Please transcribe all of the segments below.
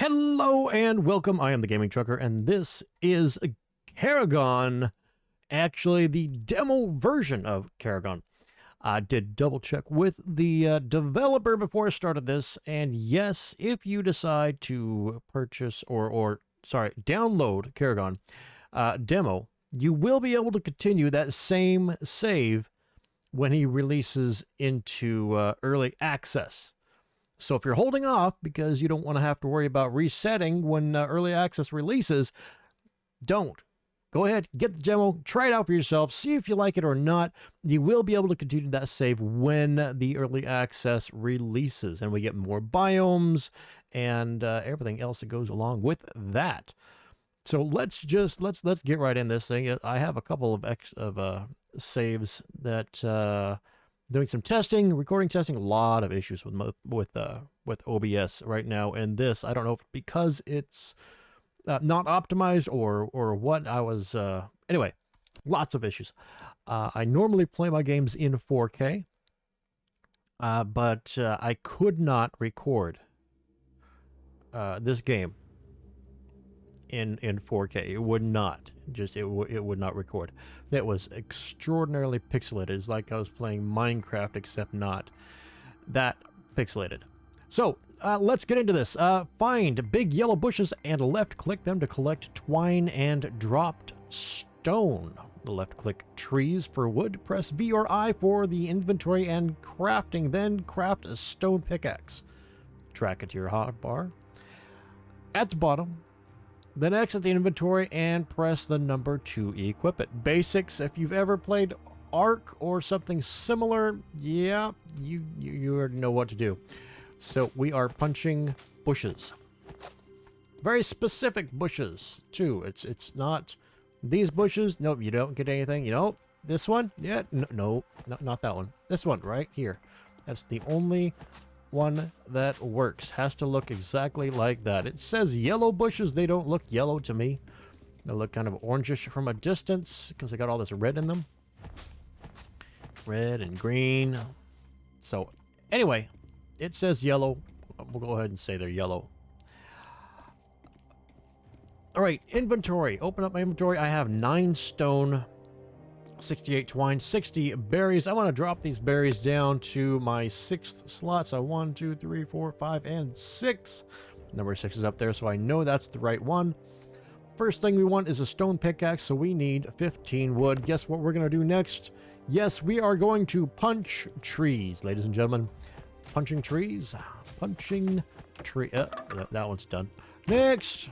Hello and welcome. I am the Gaming Trucker, and this is Kerragon. Actually, the demo version of Kerragon. I did double check with the developer before I started this, and yes, if you decide to purchase or download Kerragon demo, you will be able to continue that same save when he releases into early access. So if you're holding off because you don't want to have to worry about resetting when early access releases, don't. Go ahead, get the demo, try it out for yourself, see if you like it or not. You will be able to continue that save when the early access releases, and we get more biomes and everything else that goes along with that. So let's get right in this thing. I have a couple of saves that. Doing some testing, recording testing, a lot of issues with OBS right now, and this, I don't know if because it's not optimized or what. I was anyway, lots of issues. I normally play my games in 4K, but I could not record this game in 4K. It would not. It would not record. That was extraordinarily pixelated. It's like I was playing Minecraft, except not that pixelated. So let's get into this. Find big yellow bushes and left click them to collect twine and dropped stone. Left click trees for wood. Press V or I for the inventory and crafting. Then craft a stone pickaxe. Track it to your hotbar. At the bottom, then exit the inventory and press the number to equip it. Basics, if you've ever played Ark or something similar, yeah, you already know what to do. So we are punching bushes. Very specific bushes, too. It's not these bushes. Nope, you don't get anything. You know, this one? Yeah, no, not that one. This one right here. That's the only one that works. Has to look exactly like that. It says yellow bushes. They don't look yellow to me. They look kind of orangish from a distance because they got all this red in them. Red and green. So anyway, it says yellow. We'll go ahead and say they're yellow. All right, inventory. Open up my inventory. I have 9 stone, 68 twine, 60 berries. I want to drop these berries down to my 6th slot. So 1, 2, 3, 4, 5, and 6. Number 6 is up there, so I know that's the right one. First thing we want is a stone pickaxe, so we need 15 wood. Guess what we're going to do next? Yes, we are going to punch trees, ladies and gentlemen. Punching trees. Punching tree. That one's done. Next.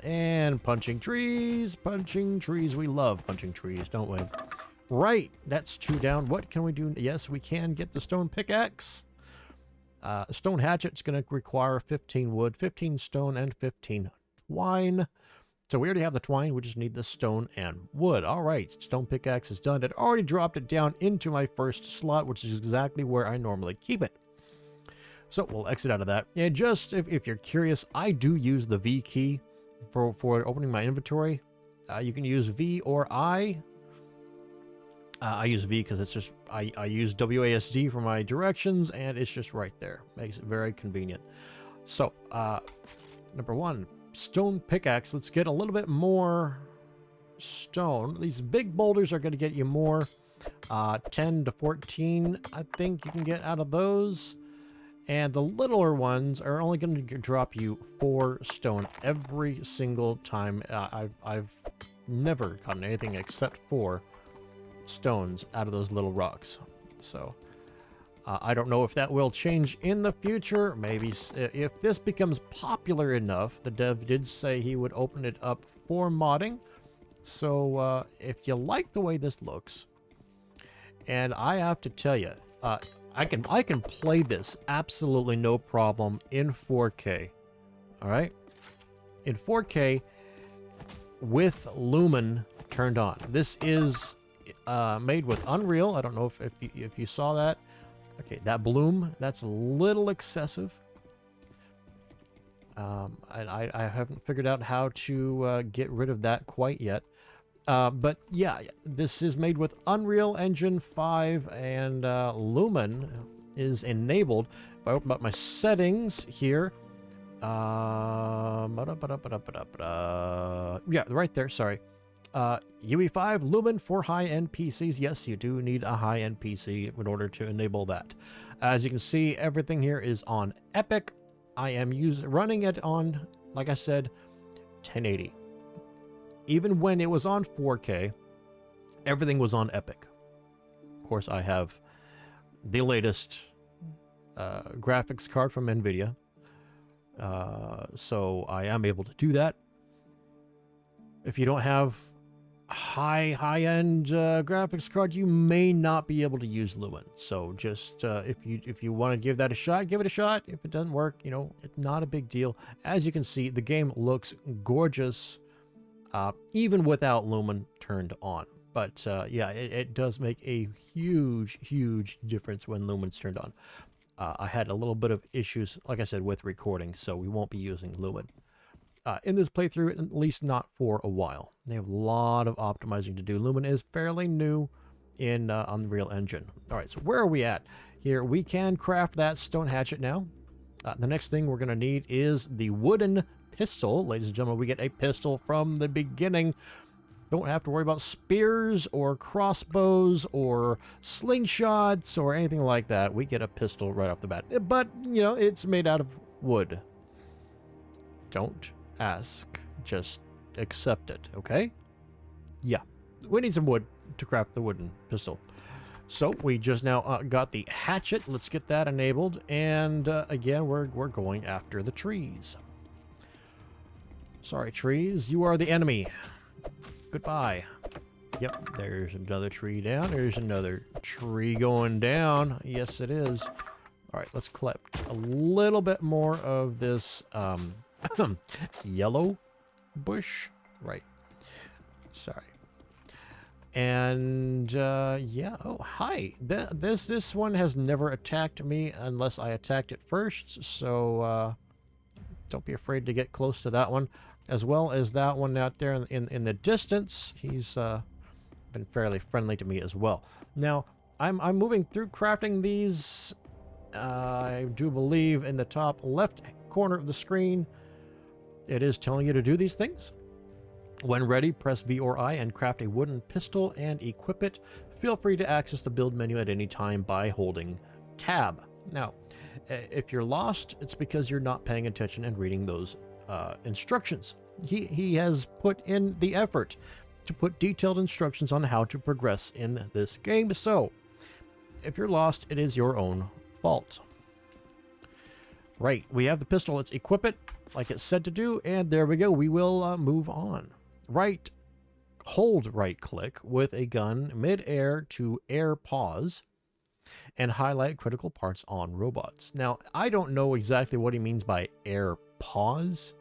And punching trees. Punching trees. We love punching trees, don't we? Right, that's 2 down. What can we do? Yes, we can get the stone pickaxe. Stone hatchet's going to require 15 wood, 15 stone, and 15 twine. So we already have the twine. We just need the stone and wood. All right, stone pickaxe is done. It already dropped it down into my first slot, which is exactly where I normally keep it. So we'll exit out of that. And just if you're curious, I do use the V key for opening my inventory. You can use V or I. I use V because it's just, I use WASD for my directions, and it's just right there. Makes it very convenient. So, number 1, stone pickaxe. Let's get a little bit more stone. These big boulders are going to get you more. 10 to 14, I think you can get out of those. And the littler ones are only going to drop you 4 stone every single time. I've never gotten anything except 4 stones out of those little rocks. So I don't know if that will change in the future. Maybe if this becomes popular enough. The dev did say he would open it up for modding. So if you like the way this looks, and I have to tell you, I can play this absolutely no problem in 4K. All right, in 4K with Lumen turned on. This is made with Unreal. I don't know if you saw that. Okay, that bloom, that's a little excessive. I haven't figured out how to get rid of that quite yet. But yeah, this is made with Unreal Engine 5, and Lumen is enabled. If I open up my settings here, Yeah, right there, sorry. UE5 Lumen for high-end PCs. Yes, you do need a high-end PC in order to enable that. As you can see, everything here is on Epic. I am running it on, like I said, 1080. Even when it was on 4K, everything was on Epic. Of course, I have the latest graphics card from NVIDIA. So I am able to do that. If you don't have high-end graphics card, you may not be able to use Lumen. So just if you want to give that a shot, give it a shot. If it doesn't work, you know, it's not a big deal. As you can see, the game looks gorgeous, even without Lumen turned on. But yeah, it does make a huge difference when Lumen's turned on. I had a little bit of issues, like I said, with recording, so we won't be using Lumen. In this playthrough, at least not for a while. They have a lot of optimizing to do. Lumen is fairly new in Unreal Engine. All right, so where are we at? Here, we can craft that stone hatchet now. The next thing we're going to need is the wooden pistol. Ladies and gentlemen, we get a pistol from the beginning. Don't have to worry about spears or crossbows or slingshots or anything like that. We get a pistol right off the bat. But, you know, it's made out of wood. Don't ask, just accept it, okay? Yeah, we need some wood to craft the wooden pistol. So we just now got the hatchet. Let's get that enabled, and again, we're going after the trees. Sorry, trees, you are the enemy. Goodbye. Yep, there's another tree down. There's another tree going down. Yes, it is. All right, let's collect a little bit more of this yellow bush, right? Sorry. And yeah. Oh, hi. This one has never attacked me unless I attacked it first. So don't be afraid to get close to that one, as well as that one out there in the distance. He's been fairly friendly to me as well. Now I'm moving through crafting these. I do believe in the top left corner of the screen, it is telling you to do these things. When ready, press V or I and craft a wooden pistol and equip it. Feel free to access the build menu at any time by holding Tab. Now, if you're lost, it's because you're not paying attention and reading those instructions. He has put in the effort to put detailed instructions on how to progress in this game. So, if you're lost, it is your own fault. Right, we have the pistol. Let's equip it like it's said to do, and there we go. We will move on. Hold right click with a gun mid-air to air pause and highlight critical parts on robots. Now, I don't know exactly what he means by air pause.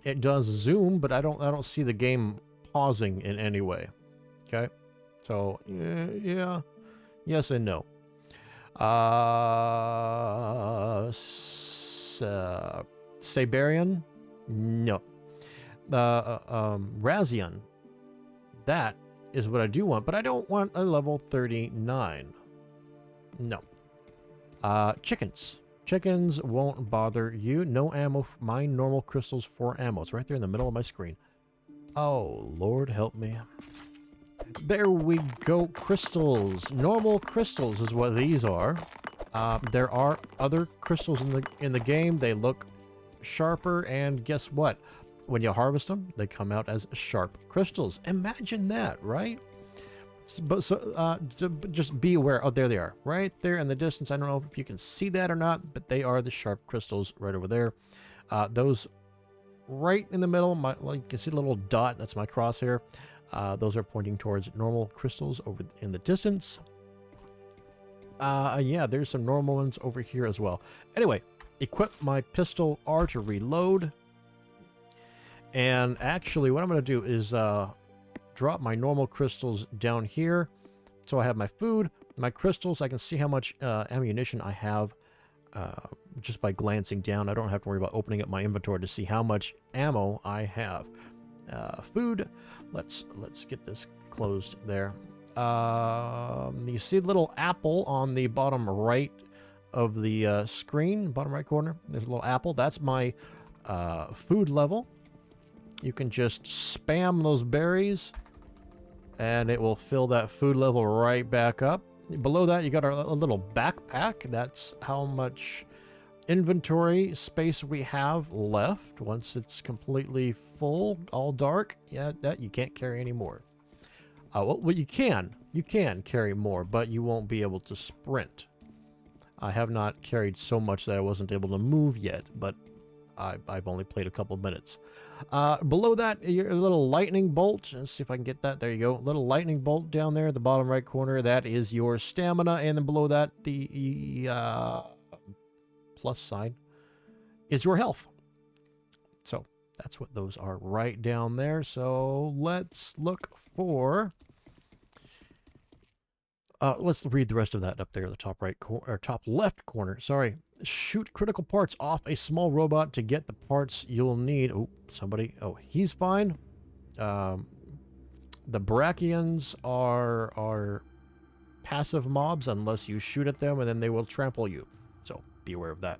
It does zoom, but I don't see the game pausing in any way. Okay, so yeah, yes and no. Sabarian? No. Razian. That is what I do want, but I don't want a level 39. No. Chickens. Chickens won't bother you. No ammo. Mine normal crystals for ammo. It's right there in the middle of my screen. Oh, Lord help me. There we go. Crystals. Normal crystals is what these are. There are other crystals in the game. They look sharper, and guess what? When you harvest them, they come out as sharp crystals. Imagine that, right? Just be aware. Oh, there they are, right there in the distance. I don't know if you can see that or not, but they are the sharp crystals right over there. Those right in the middle, like you can see a little dot. That's my crosshair. Those are pointing towards normal crystals over in the distance. Yeah, there's some normal ones over here as well. Anyway, equip my pistol R to reload. And actually, what I'm going to do is drop my normal crystals down here. So I have my food, my crystals. I can see how much ammunition I have just by glancing down. I don't have to worry about opening up my inventory to see how much ammo I have. Food. Let's get this closed there. You see the little apple on the bottom right of the screen, bottom right corner, there's a little apple. That's my food level. You can just spam those berries, and it will fill that food level right back up. Below that, you got a little backpack. That's how much inventory space we have left. Once it's completely full, all dark, yeah, that you can't carry any more. Well, you can carry more, but you won't be able to sprint. I have not carried so much that I wasn't able to move yet, but I've only played a couple minutes. Below that, your little lightning bolt. Let's see if I can get that. There you go. Little lightning bolt down there at the bottom right corner. That is your stamina. And then below that, the plus sign is your health. So that's what those are right down there. So let's look for... let's read the rest of that up there at the top right or top left corner. Sorry. Shoot critical parts off a small robot to get the parts you'll need. Oh, somebody. Oh, he's fine. The Brachians are passive mobs unless you shoot at them, and then they will trample you. So be aware of that.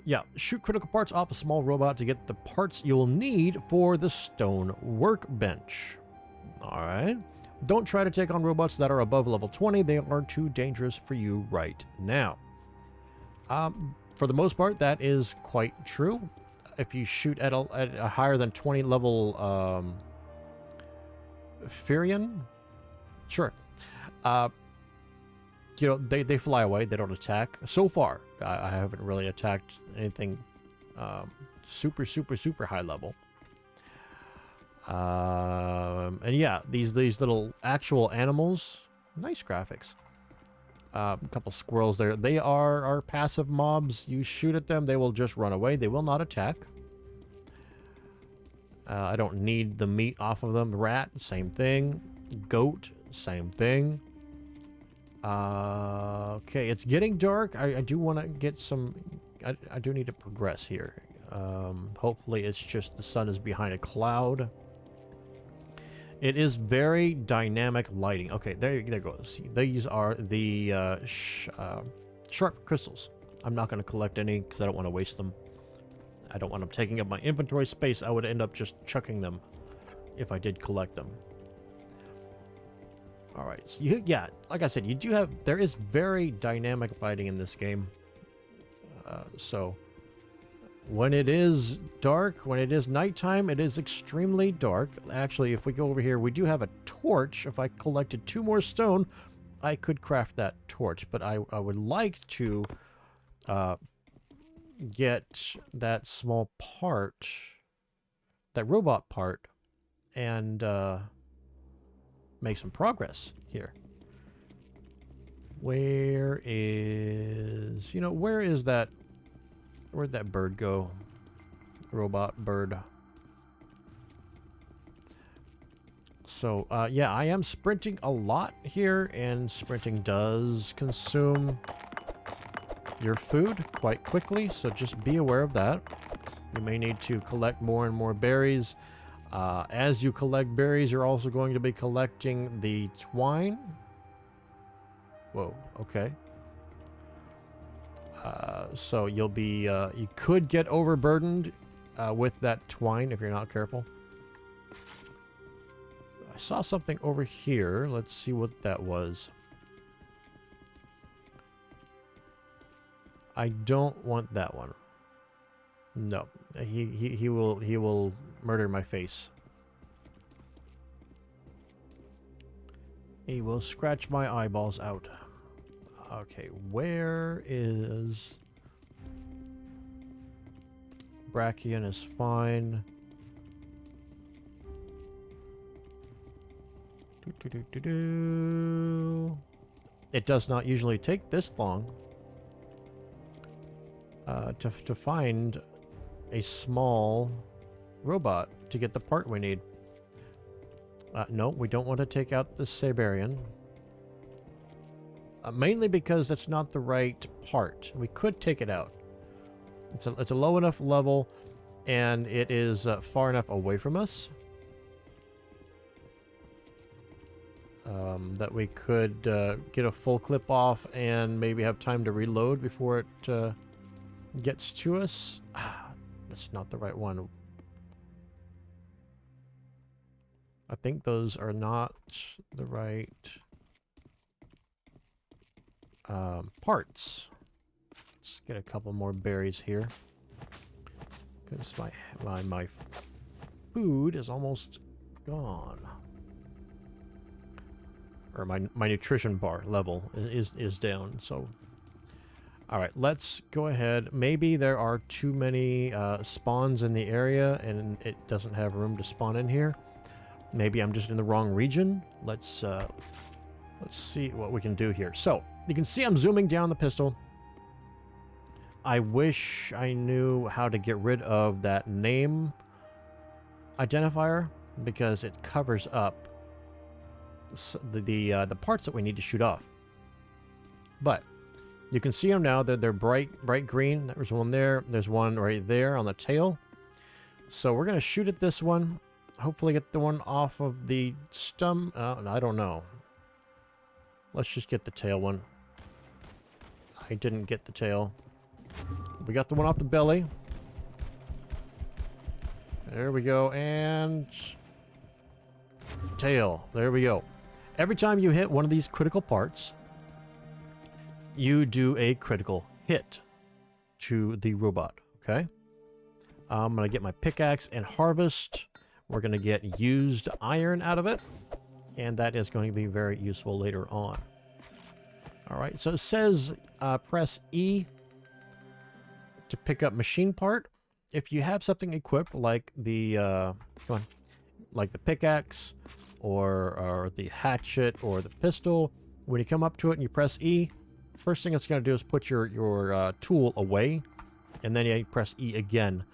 Yeah, shoot critical parts off a small robot to get the parts you'll need for the stone workbench. All right. Don't try to take on robots that are above level 20. They are too dangerous for you right now. For the most part, that is quite true. If you shoot at a higher than 20 level Furion, sure. You know, they fly away. They don't attack. So far, I haven't really attacked anything super high level. And yeah, these little actual animals, nice graphics. A couple squirrels there. They are passive mobs. You shoot at them, they will just run away. They will not attack. I don't need the meat off of them. Rat, same thing. Goat, same thing. Okay, it's getting dark. I do want to get some... I do need to progress here. Hopefully it's just the sun is behind a cloud. It is very dynamic lighting. Okay, there goes. These are the sharp crystals. I'm not going to collect any because I don't want to waste them. I don't want them taking up my inventory space. I would end up just chucking them if I did collect them. All right. So yeah, like I said, you do have... There is very dynamic lighting in this game. So... When it is dark, when it is nighttime, it is extremely dark. Actually, if we go over here, we do have a torch. If I collected 2 more stone, I could craft that torch. But I would like to get that small part, that robot part, and make some progress here. Where is... You know, where is that... Where'd that bird go? Robot bird. So, yeah, I am sprinting a lot here, and sprinting does consume your food quite quickly, so just be aware of that. You may need to collect more and more berries. As you collect berries, you're also going to be collecting the twine. Whoa, okay. So you'll be, you could get overburdened with that twine if you're not careful. I saw something over here. Let's see what that was. I don't want that one. No, he will murder my face. He will scratch my eyeballs out. Okay, where is... Brachian is fine. It does not usually take this long to find a small robot to get the part we need. No, we don't want to take out the Sabarian. Mainly because that's not the right part. We could take it out. It's a low enough level, and it is far enough away from us. that we could get a full clip off and maybe have time to reload before it gets to us. That's not the right one. I think those are not the right parts. Let's get a couple more berries here, because my food is almost gone, or my nutrition bar level is down. So, all right, let's go ahead. Maybe there are too many spawns in the area, and it doesn't have room to spawn in here. Maybe I'm just in the wrong region. Let's see what we can do here. So you can see I'm zooming down the pistol. I wish I knew how to get rid of that name identifier, because it covers up the parts that we need to shoot off. But you can see them now. They're bright green. There's one there. There's one right there on the tail. So we're gonna shoot at this one. Hopefully get the one off of the stem. I don't know. Let's just get the tail one. I didn't get the tail. We got the one off the belly. There we go. And tail. There we go. Every time you hit one of these critical parts, you do a critical hit to the robot. Okay? I'm going to get my pickaxe and harvest. We're going to get used iron out of it, and that is going to be very useful later on. All right, so it says press E to pick up machine part. If you have something equipped like the like the pickaxe or the hatchet or the pistol, when you come up to it and you press E, first thing it's going to do is put your tool away, and then you press E again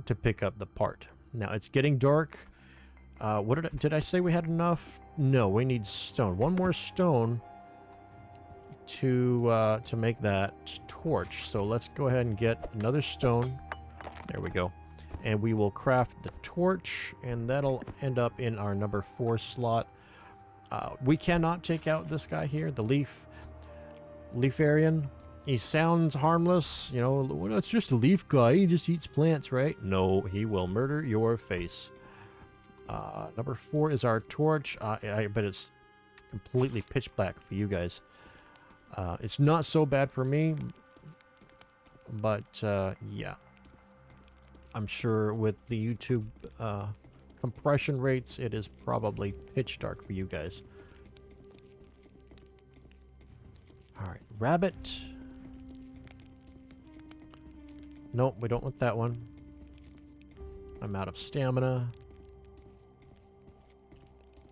to pick up the part. Now it's getting dark. What did I say we had enough? No, we need stone. One more stone to make that torch. So let's go ahead and get another stone. There we go. And we will craft the torch, and that'll end up in our number 4 slot. We cannot take out this guy here, the Leafarian. He sounds harmless, you know. Well, that's just a leaf guy. He just eats plants, right? No, he will murder your face. Number 4 is our torch. I bet it's completely pitch black for you guys. It's not so bad for me, but yeah. I'm sure with the YouTube compression rates, it is probably pitch dark for you guys. Alright, rabbit. Nope, we don't want that one. I'm out of stamina.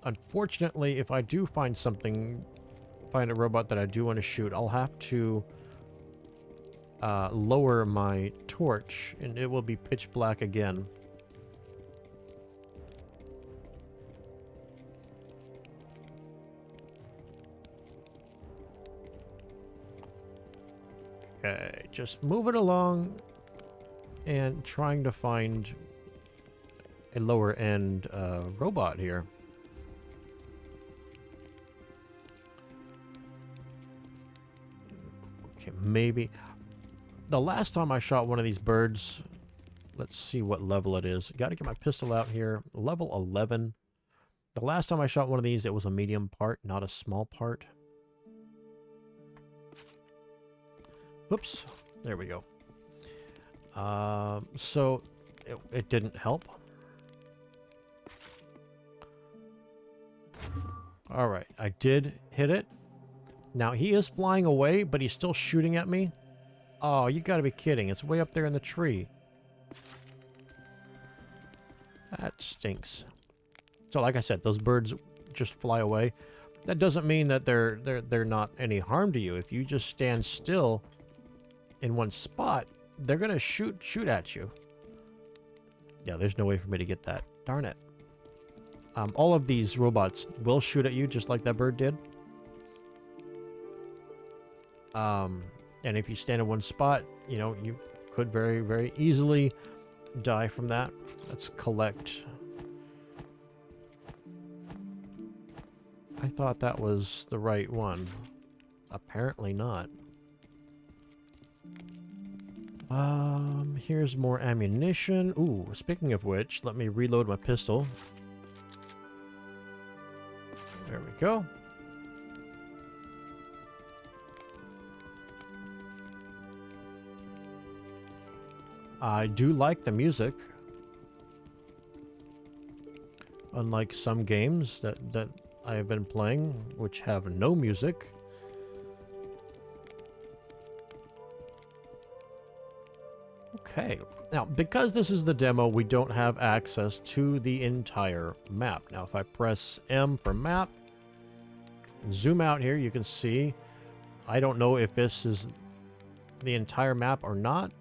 Unfortunately, if I do find a robot that I do want to shoot, I'll have to lower my torch, and it will be pitch black again. Okay, just moving along and trying to find a lower end robot here. Okay, maybe. The last time I shot one of these birds, let's see what level it is. Got to get my pistol out here. Level 11. The last time I shot one of these, it was a medium part, not a small part. Whoops. There we go. So it didn't help. All right, I did hit it. Now he is flying away, but he's still shooting at me. Oh, you gotta be kidding. It's way up there in the tree. That stinks. So like I said, those birds just fly away. That doesn't mean that they're not any harm to you. If you just stand still in one spot, they're gonna shoot at you. Yeah, there's no way for me to get that. Darn it. All of these robots will shoot at you just like that bird did. And if you stand in one spot, you know, you could very, very easily die from that. Let's collect I thought that was the right one. Apparently not. Here's more ammunition. Ooh, speaking of which, let me reload my pistol. There we go. I do like the music. Unlike some games that I have been playing, which have no music. Okay. Now, because this is the demo, we don't have access to the entire map. Now, if I press M for map, and zoom out here, you can see, I don't know if this is the entire map or not.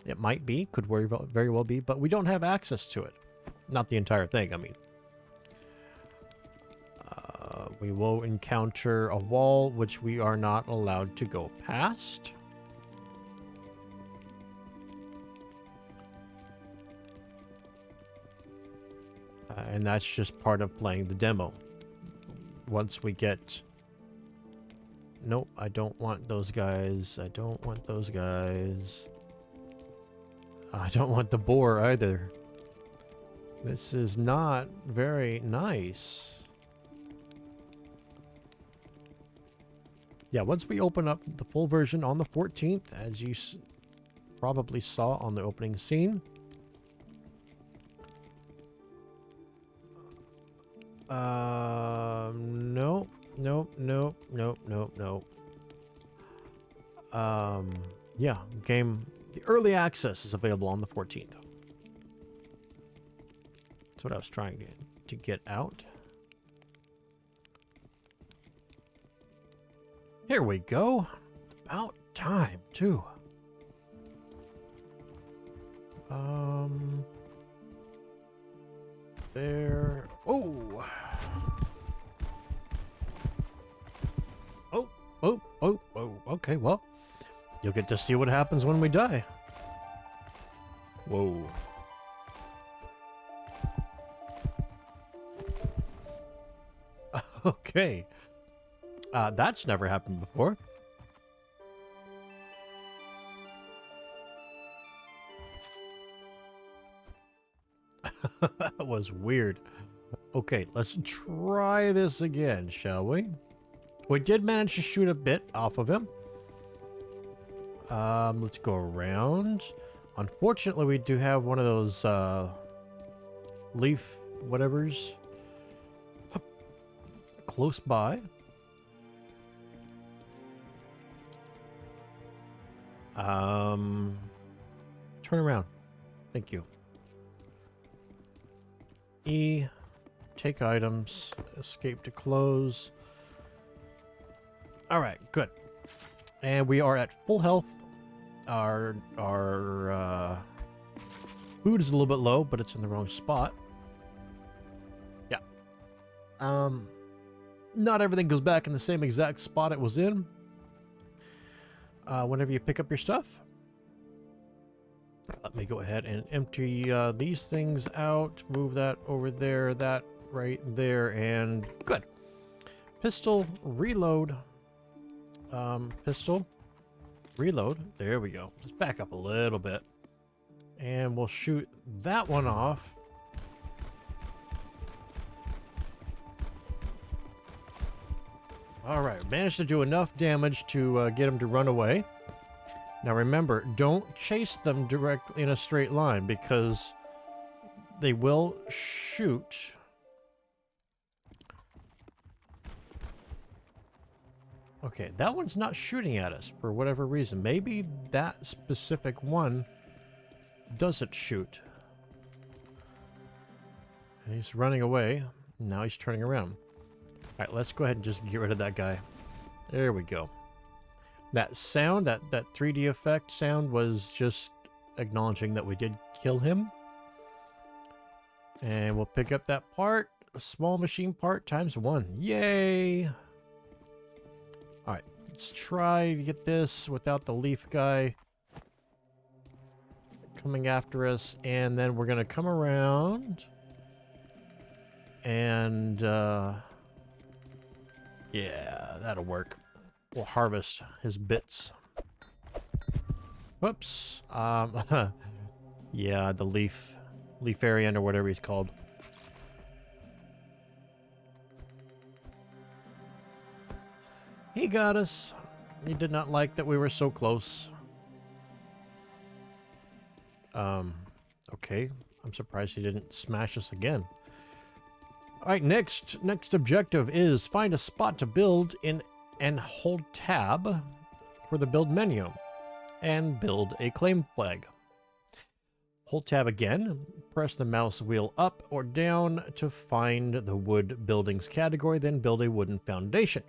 It might be, could very well be, but we don't have access to it. Not the entire thing, I mean. We will encounter a wall which we are not allowed to go past. And that's just part of playing the demo. Once we get... Nope, I don't want those guys. I don't want those guys. I don't want the boar either. This is not very nice. Yeah, once we open up the full version on the 14th, as you probably saw on the opening scene. Nope, nope, nope, nope, nope, nope. Yeah, the early access is available on the 14th. That's what I was trying to get out. Here we go. About time, too. There. Oh. Oh. Okay, well, you'll get to see what happens when we die. Whoa. Okay. That's never happened before. That was weird. Okay, let's try this again, shall we? We did manage to shoot a bit off of him. Let's go around. Unfortunately, we do have one of those leaf whatevers close by. Turn around. Thank you. E, take items, escape to close. All right, good. And we are at full health. Our food is a little bit low, but it's in the wrong spot. Yeah. Not everything goes back in the same exact spot it was in. Whenever you pick up your stuff. Let me go ahead and empty these things out. Move that over there, that right there, and good. Pistol, reload. Pistol, reload. There we go. Just back up a little bit. And we'll shoot that one off. Alright, managed to do enough damage to get him to run away. Now remember, don't chase them directly in a straight line because they will shoot. Okay, that one's not shooting at us for whatever reason. Maybe that specific one doesn't shoot. And he's running away. Now he's turning around. Alright, let's go ahead and just get rid of that guy. There we go. That sound, that 3D effect sound was just acknowledging that we did kill him. And we'll pick up that part. A small machine part times 1. Yay! Alright, let's try to get this without the leaf guy coming after us. And then we're going to come around. And, yeah, that'll work. We'll harvest his bits. Whoops. Yeah, the leafarian or whatever he's called. He got us. He did not like that we were so close. Okay. I'm surprised he didn't smash us again. Alright, next objective is find a spot to build in and hold tab for the build menu and build a claim flag. Hold tab again, press the mouse wheel up or down to find the wood buildings category, then build a wooden foundation.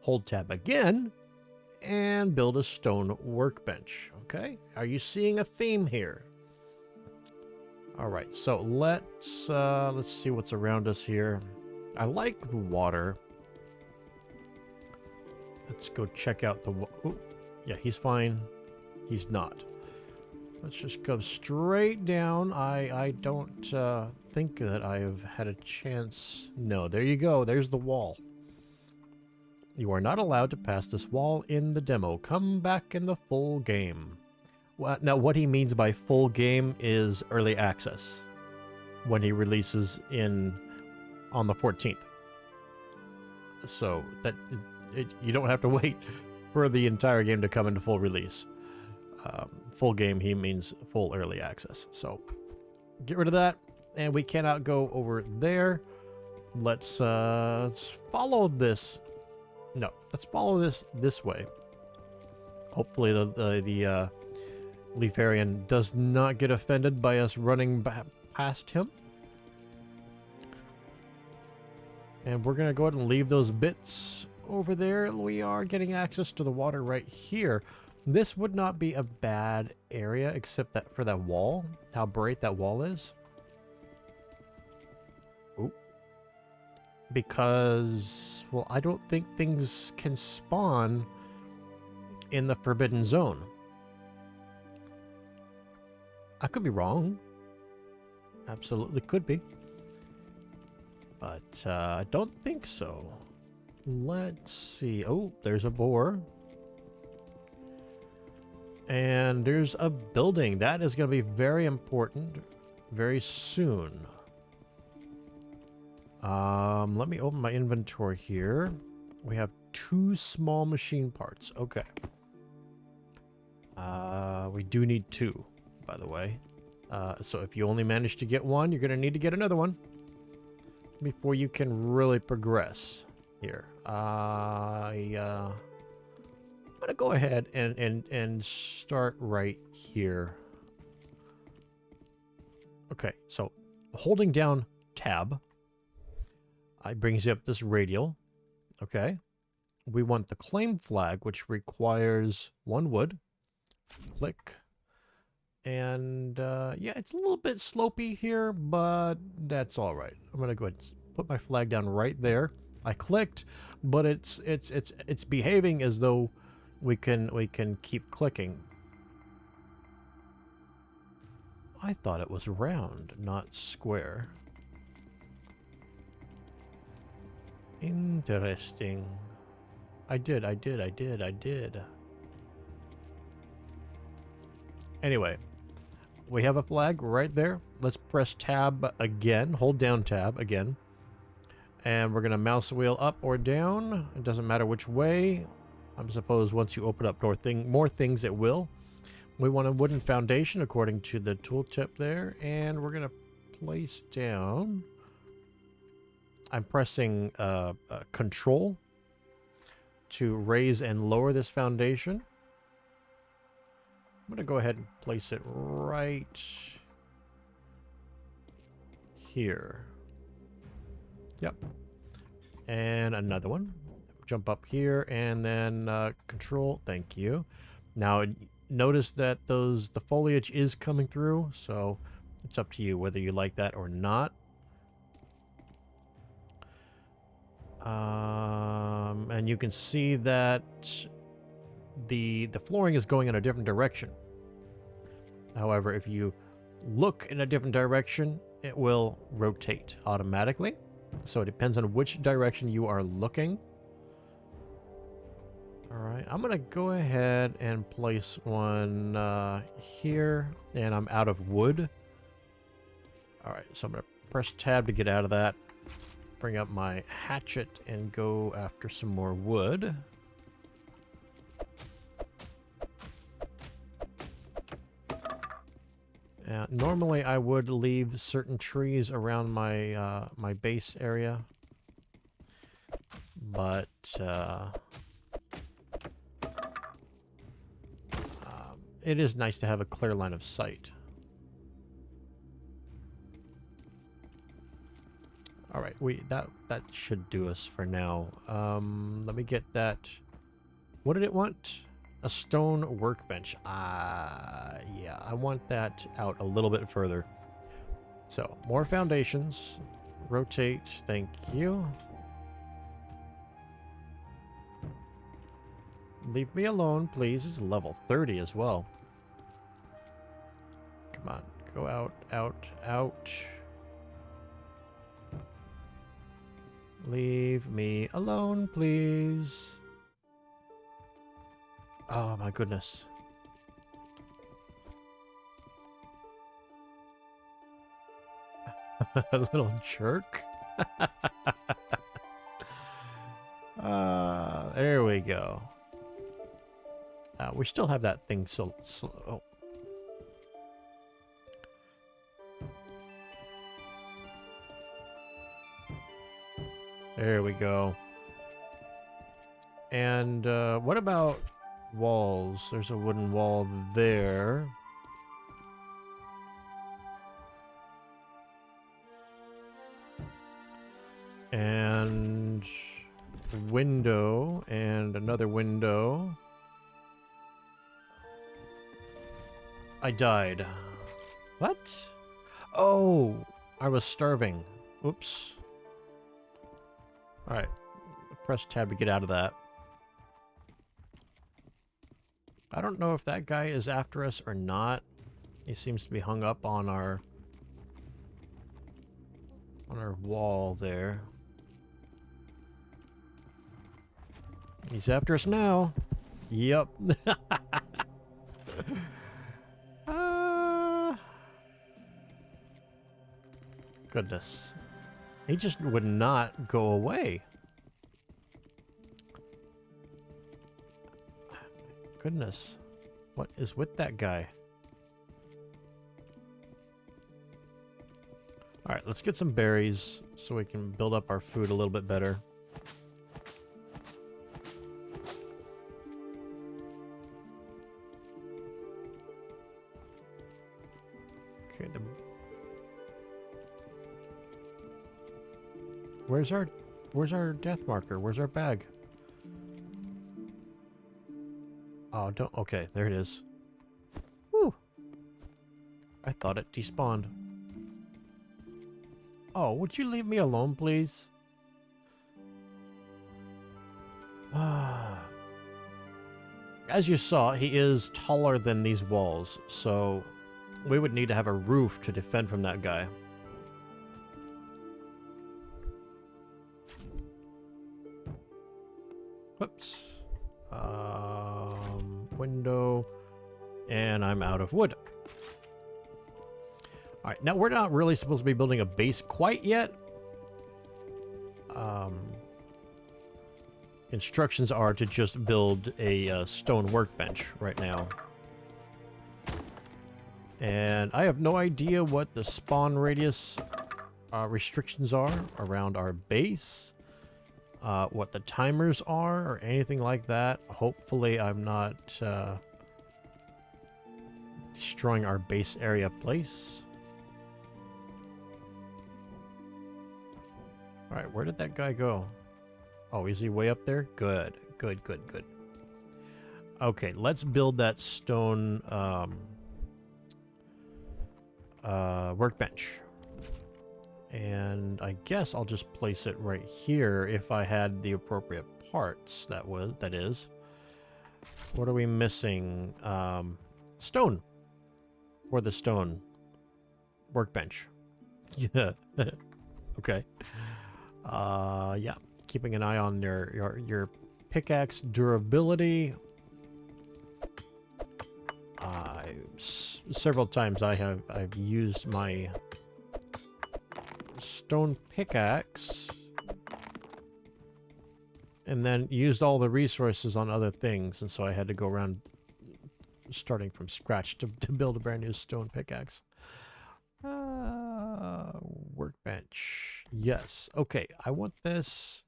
Hold tab again and build a stone workbench. Okay, are you seeing a theme here? All right, so let's see what's around us here. I like the water. Let's go check out the. Ooh, yeah, he's fine. He's not. Let's just go straight down. I don't think that I've had a chance. No, there you go. There's the wall. You are not allowed to pass this wall in the demo. Come back in the full game. Well, now, what he means by full game is early access when he releases on the 14th. So that you don't have to wait for the entire game to come into full release. Full game, he means full early access. So get rid of that, and we cannot go over there. Let's follow this. No, let's follow this way. Hopefully the Leafarian does not get offended by us running past him. And we're going to go ahead and leave those bits over there. We are getting access to the water right here. This would not be a bad area, except that for that wall, how bright that wall is. Ooh. Because, well, I don't think things can spawn in the Forbidden Zone. I could be wrong. Absolutely could be. But I don't think so. Let's see. Oh, there's a boar. And there's a building. That is going to be very important very soon. Let me open my inventory here. We have 2 small machine parts. Okay. We do need 2. By the way. So if you only manage to get 1, you're going to need to get another one before you can really progress here. I'm going to go ahead and start right here. Okay, so holding down tab, it brings you up this radial. Okay. We want the claim flag, which requires 1 wood. Click. And, yeah, it's a little bit slopey here, but that's all right. I'm going to go ahead and put my flag down right there. I clicked, but it's behaving as though we can keep clicking. I thought it was round, not square. Interesting. I did. Anyway. We have a flag right there. Let's press tab again. Hold down tab again. And we're going to mouse wheel up or down. It doesn't matter which way. I suppose once you open up more things, it will. We want a wooden foundation according to the tooltip there. And we're going to place down. I'm pressing Control to raise and lower this foundation. I'm going to go ahead and place it right here. Yep. And another one. Jump up here and then Control. Thank you. Now notice that the foliage is coming through, so it's up to you whether you like that or not. And you can see that the flooring is going in a different direction. However, if you look in a different direction, it will rotate automatically. So it depends on which direction you are looking. All right, I'm gonna go ahead and place one here, and I'm out of wood. All right, so I'm gonna press tab to get out of that. Bring up my hatchet and go after some more wood. Normally, I would leave certain trees around my my base area, but it is nice to have a clear line of sight. All right, that should do us for now. Let me get that. What did it want? A stone workbench. Yeah, I want that out a little bit further. So, more foundations. Rotate, thank you. Leave me alone, please. It's level 30 as well. Come on, go out, out, out. Leave me alone, please. Oh my goodness. A little jerk. There we go. We still have that thing so oh. There we go. And what about walls? There's a wooden wall there. And window and another window. I died. What? Oh, I was starving. Oops. Alright. Press tab to get out of that. I don't know if that guy is after us or not. He seems to be hung up on our wall there. He's after us now. Yep. Goodness. He just would not go away. Goodness. What is with that guy? Alright, let's get some berries so we can build up our food a little bit better. Okay, where's our death marker? Where's our bag? Oh, don't. Okay, there it is. Whew. I thought it despawned. Oh, would you leave me alone, please? As you saw, he is taller than these walls, so we would need to have a roof to defend from that guy. Whoops. Window. And I'm out of wood. Alright, now we're not really supposed to be building a base quite yet. Instructions are to just build a stone workbench right now. And I have no idea what the spawn radius restrictions are around our base. What the timers are or anything like that. Hopefully I'm not destroying our base area place. Alright, where did that guy go? Oh, is he way up there? Good, good, good, good. Okay, let's build that stone workbench. And I guess I'll just place it right here if I had the appropriate parts, that is. What are we missing? Stone. For the stone workbench. Yeah. Okay. Yeah. Keeping an eye on your pickaxe durability. Several times I've used my stone pickaxe and then used all the resources on other things, and so I had to go around starting from scratch to build a brand new stone pickaxe. Workbench. Yes. Okay, I want this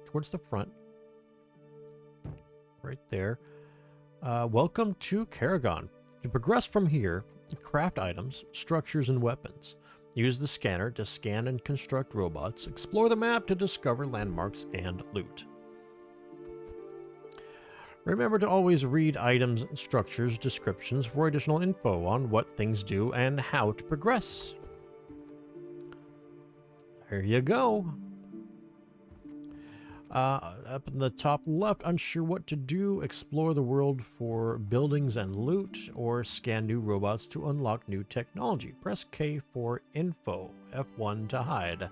towards the front. Right there. Welcome to Karagon. To progress from here, craft items, structures, and weapons. Use the scanner to scan and construct robots. Explore the map to discover landmarks and loot. Remember to always read items, structures, descriptions for additional info on what things do and how to progress. There you go. Up in the top left, unsure what to do, explore the world for buildings and loot, or scan new robots to unlock new technology. Press K for info, F1 to hide.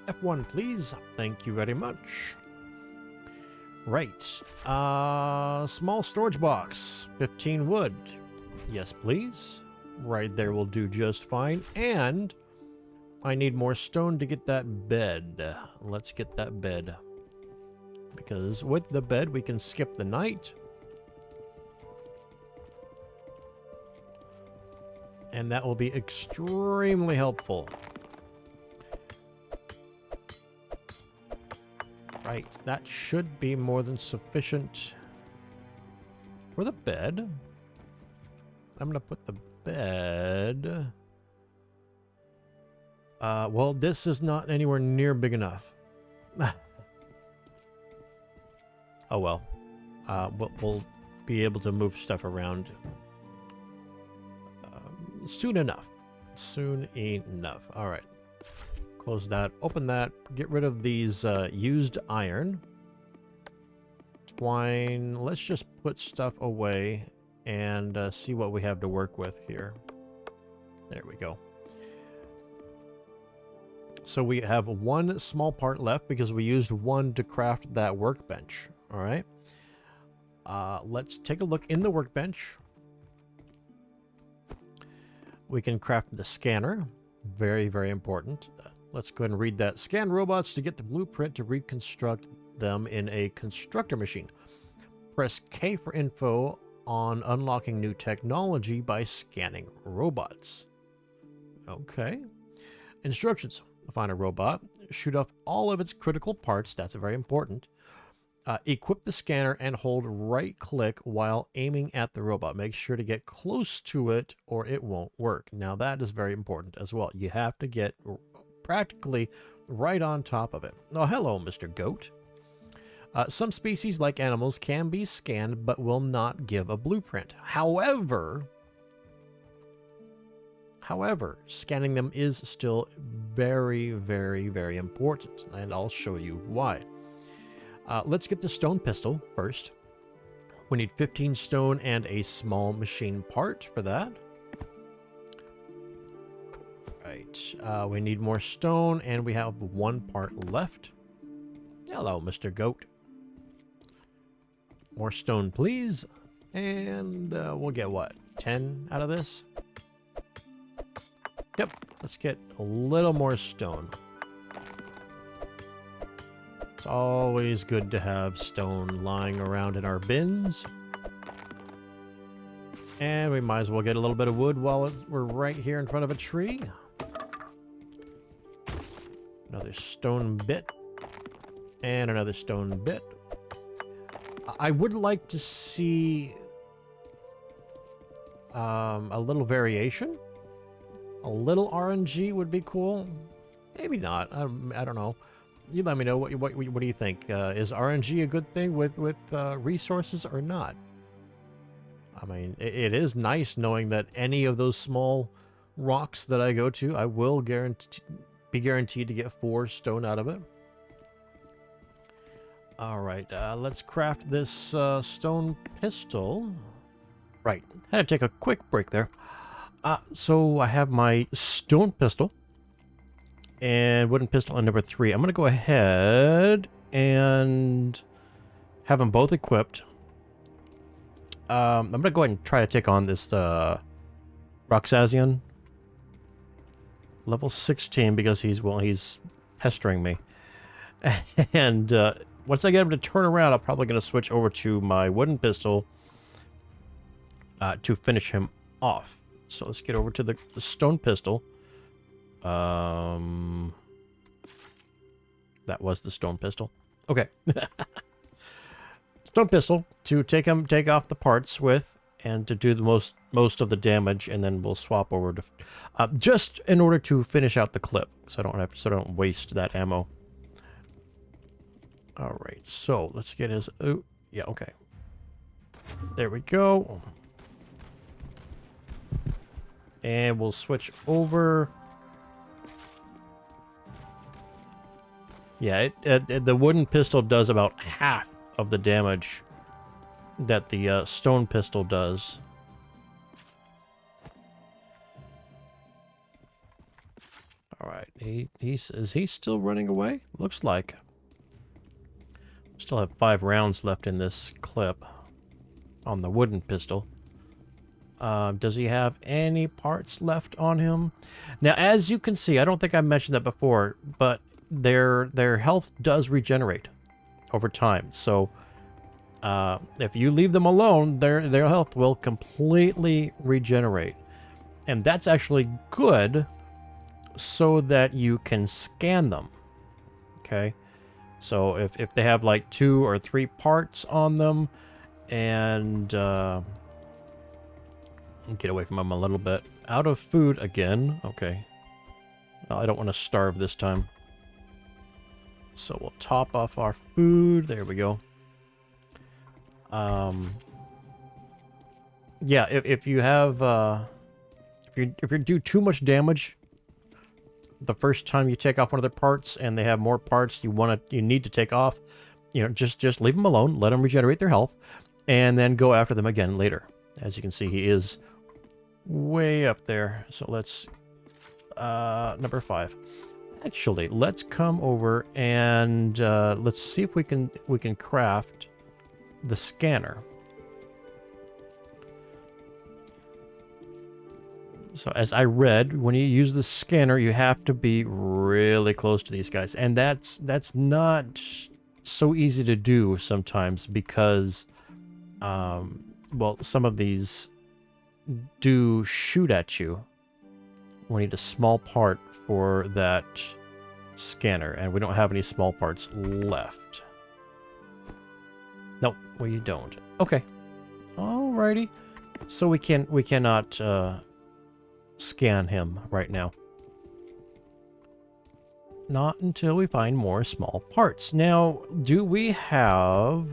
F1, please. Thank you very much. Right. Small storage box, 15 wood. Yes, please. Right there will do just fine. And I need more stone to get that bed. Let's get that bed. Because with the bed, we can skip the night. And that will be extremely helpful. Right, that should be more than sufficient for the bed. I'm going to put the bed... well, this is not anywhere near big enough. Oh well. We'll be able to move stuff around soon enough. Soon enough. All right. Close that. Open that. Get rid of these used iron. Twine. Let's just put stuff away and see what we have to work with here. There we go. So we have one small part left because we used one to craft that workbench. All right. Let's take a look in the workbench. We can craft the scanner. Very, very important. Let's go ahead and read that. Scan robots to get the blueprint to reconstruct them in a constructor machine. Press K for info on unlocking new technology by scanning robots. Okay. Instructions. Find a robot. Shoot off all of its critical parts. That's very important. Equip the scanner and hold right-click while aiming at the robot. Make sure to get close to it or it won't work. Now, that is very important as well. You have to get practically right on top of it. Oh, hello, Mr. Goat. Some species, like animals, can be scanned but will not give a blueprint. However, scanning them is still very, very, very important, and I'll show you why. Let's get the stone pistol first. We need 15 stone and a small machine part for that. Right. We need more stone, and we have one part left. Hello, Mr. Goat. More stone, please. And we'll get, what, 10 out of this? Yep. Let's get a little more stone. It's always good to have stone lying around in our bins. And we might as well get a little bit of wood while we're right here in front of a tree. Another stone bit. And another stone bit. I would like to see a little variation. A little RNG would be cool. Maybe not. I don't know. You let me know. What do you think? Is RNG a good thing with resources or not? I mean, it is nice knowing that any of those small rocks that I go to, I will be guaranteed to get 4 stone out of it. All right, let's craft this stone pistol. Right, had to take a quick break there. So I have my stone pistol and wooden pistol on number 3. I'm going to go ahead and have them both equipped. I'm going to go ahead and try to take on this Roxazian. Level 16 because he's pestering me. And once I get him to turn around, I'm probably going to switch over to my wooden pistol to finish him off. So let's get over to the stone pistol. That was the stone pistol. Okay. Stone pistol to take off the parts with, and to do the most of the damage, and then we'll swap over to just in order to finish out the clip, so I don't waste that ammo. All right, so let's get his. Oh, yeah, okay. There we go. And we'll switch over. Yeah, the wooden pistol does about half of the damage that the stone pistol does. All right, is he still running away? Looks like. Still have 5 rounds left in this clip on the wooden pistol. Does he have any parts left on him? Now, as you can see, I don't think I mentioned that before, but their health does regenerate over time. So if you leave them alone, their health will completely regenerate. And that's actually good so that you can scan them. Okay? So if they have like 2 or 3 parts on them, and get away from them a little bit. Out of food again. Okay. I don't want to starve this time. So we'll top off our food. There we go. Yeah, if you have if you do too much damage the first time you take off one of their parts, and they have more parts you need to take off, you know, just leave them alone, let them regenerate their health, and then go after them again later. As you can see, he is way up there. So let's number 5. Actually, let's come over and let's see if we can craft the scanner. So as I read, when you use the scanner, you have to be really close to these guys, and that's not so easy to do sometimes because well, some of these do shoot at you. We need a small part for that scanner, and we don't have any small parts left. Nope, we don't. Okay. Alrighty. So we cannot scan him right now. Not until we find more small parts. Now, do we have...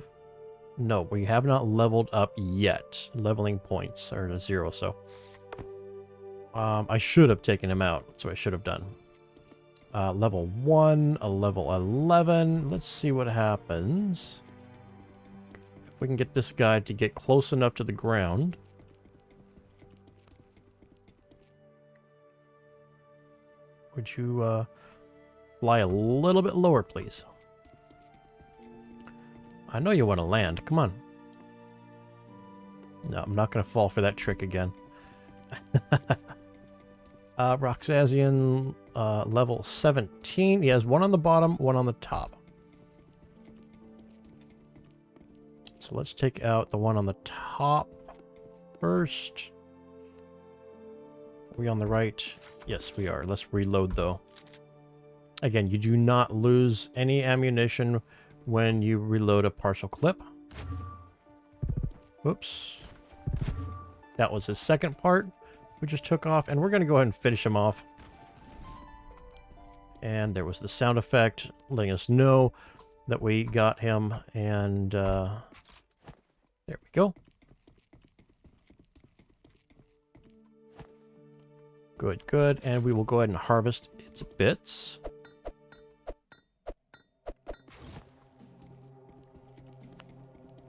No, we have not leveled up yet. Leveling points are at 0, so... I should have taken him out, so I should have done. Level 1, a level 11. Let's see what happens. If we can get this guy to get close enough to the ground. Would you fly a little bit lower, please? I know you want to land. Come on. No, I'm not going to fall for that trick again. Roxazian, level 17. He has 1 on the bottom, 1 on the top. So let's take out the one on the top first. Are we on the right? Yes, we are. Let's reload, though. Again, you do not lose any ammunition when you reload a partial clip. Whoops. That was his second part we just took off, and we're going to go ahead and finish him off. And there was the sound effect letting us know that we got him, and there we go. Good, good. And we will go ahead and harvest its bits.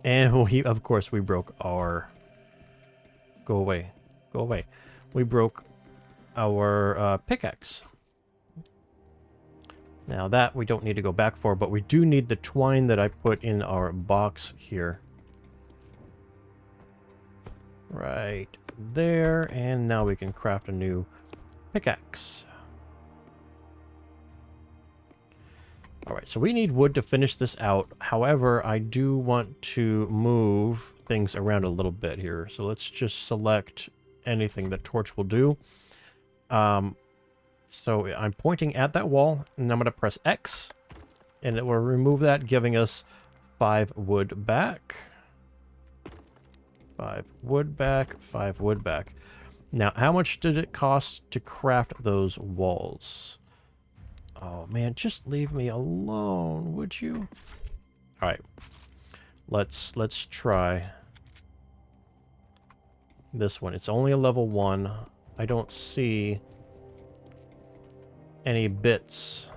And of course, we broke our... Go away. Go away. we broke our pickaxe. Now that we don't need to go back for, but we do need the twine that I put in our box here. Right there, and now we can craft a new pickaxe. Alright, so we need wood to finish this out. However, I do want to move things around a little bit here. So let's just select anything that torch will do. So I'm pointing at that wall, and I'm going to press X, and it will remove that, giving us 5 wood back. 5 wood back, 5 wood back. Now, how much did it cost to craft those walls? Oh, man, just leave me alone, would you? All right. Let's try this one. It's only a level 1. I don't see any bits.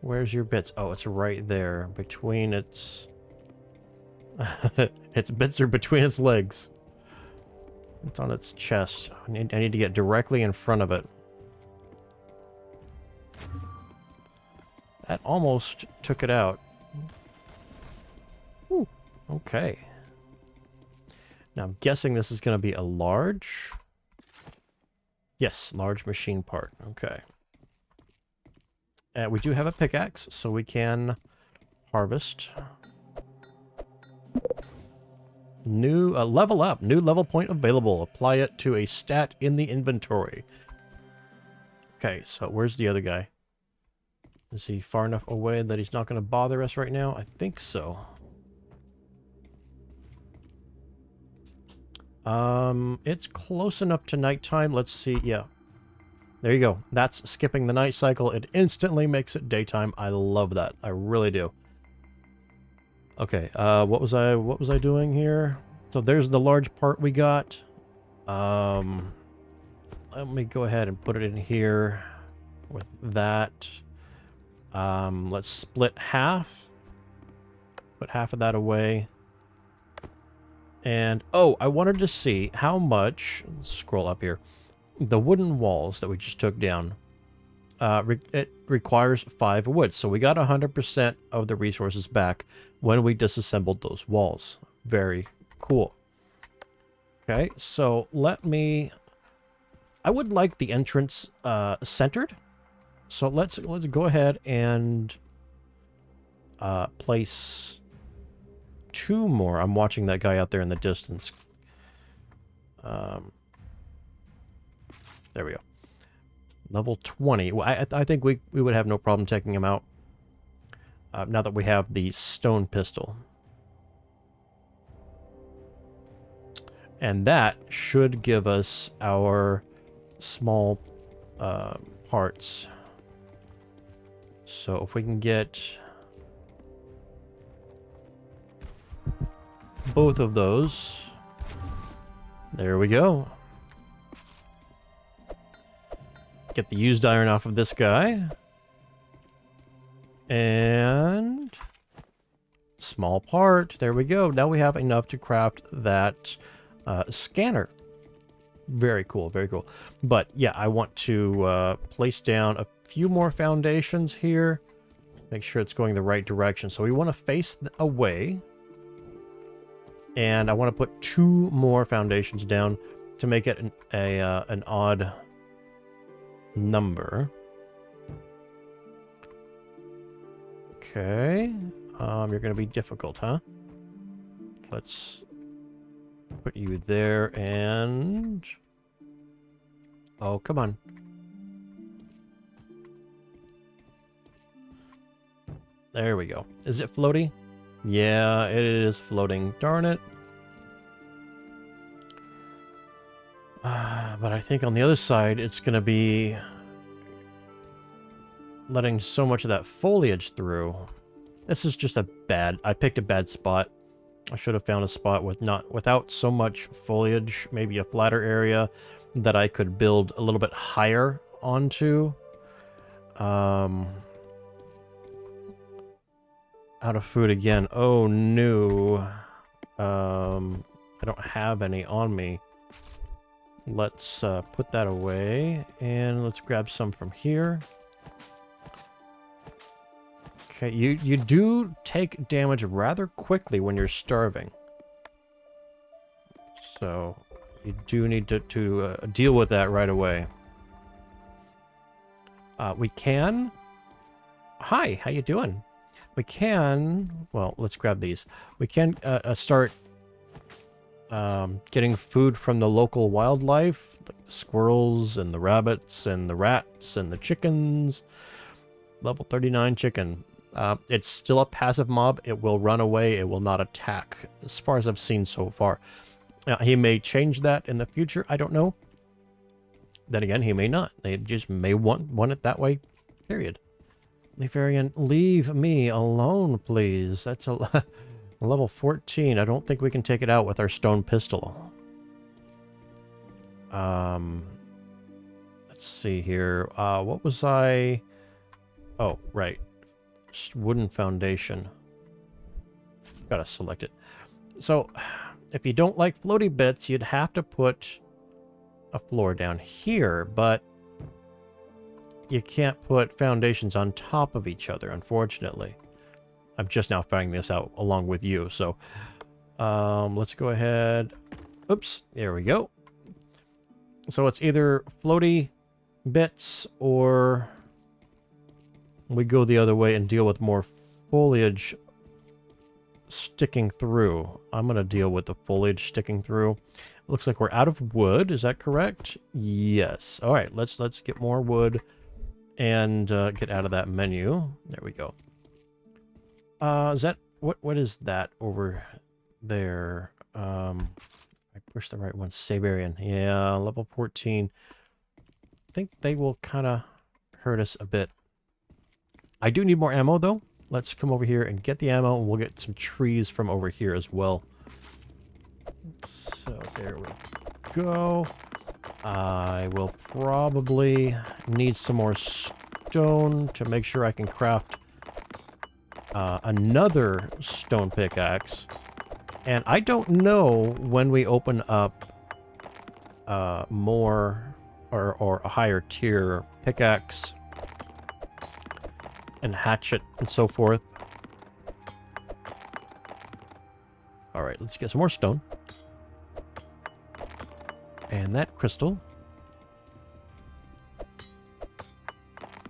Where's your bits? Oh, it's right there. Between its... its bits are between its legs. It's on its chest. I need to get directly in front of it. That almost took it out. Ooh, okay. Now I'm guessing this is going to be a large... Yes, large machine part. Okay. We do have a pickaxe, so we can harvest. New level up. New level point available. Apply it to a stat in the inventory. Okay, so where's the other guy? Is he far enough away that he's not going to bother us right now? I think so. It's close enough to nighttime. Let's see. Yeah. There you go. That's skipping the night cycle. It instantly makes it daytime. I love that. I really do. Okay, what was I doing here? So there's the large part we got. Let me go ahead and put it in here with that. Let's split half. Put half of that away. And, oh, I wanted to see how much, let's scroll up here, the wooden walls that we just took down. It requires 5 wood, so we got 100% of the resources back when we disassembled those walls. Very cool. Okay, so I would like the entrance centered. So let's go ahead and place 2 more. I'm watching that guy out there in the distance. There we go. Level 20. Well, I think we would have no problem taking him out. Now that we have the stone pistol. And that should give us our small parts. So if we can get both of those. There we go. Get the used iron off of this guy. And small part. There we go. Now we have enough to craft that scanner. Very cool. Very cool. But yeah, I want to place down a few more foundations here. Make sure it's going the right direction. So we want to face away. And I want to put 2 more foundations down to make it an odd number. Okay. You're going to be difficult, huh? Let's put you there and... Oh, come on. There we go. Is it floaty? Yeah, it is floating. Darn it. But I think on the other side, it's going to be letting so much of that foliage through. This is just I picked a bad spot. I should have found a spot without so much foliage, maybe a flatter area that I could build a little bit higher onto. Out of food again. Oh no. I don't have any on me. Let's put that away, and let's grab some from here. Okay, you do take damage rather quickly when you're starving. So you do need to deal with that right away. We can... Hi, how you doing? We can... Well, let's grab these. We can start getting food from the local wildlife, like the squirrels and the rabbits and the rats and the chickens. Level 39 chicken. It's still a passive mob. It will run away. It will not attack, as far as I've seen so far. Now, he may change that in the future. I don't know. Then again, he may not. They just may want it that way, period. Lefarian, leave me alone, please. That's a level 14. I don't think we can take it out with our stone pistol. Let's see here. What was I... Oh, right. Wooden foundation. Gotta select it. So, if you don't like floaty bits, you'd have to put a floor down here, but you can't put foundations on top of each other, unfortunately. I'm just now finding this out along with you, so let's go ahead. Oops, there we go. So it's either floaty bits or we go the other way and deal with more foliage sticking through. I'm going to deal with the foliage sticking through. Looks like we're out of wood. Is that correct? Yes. All right, let's get more wood and get out of that menu. There we go. Is that what is that over there? I pushed the right one. Sabarian. Yeah, level 14. I think they will kind of hurt us a bit. I do need more ammo though. Let's come over here and get the ammo, and we'll get some trees from over here as well. So there we go. I will probably need some more stone to make sure I can craft another stone pickaxe. And I don't know when we open up more or a higher tier pickaxe and hatchet and so forth. Alright, let's get some more stone. And that crystal.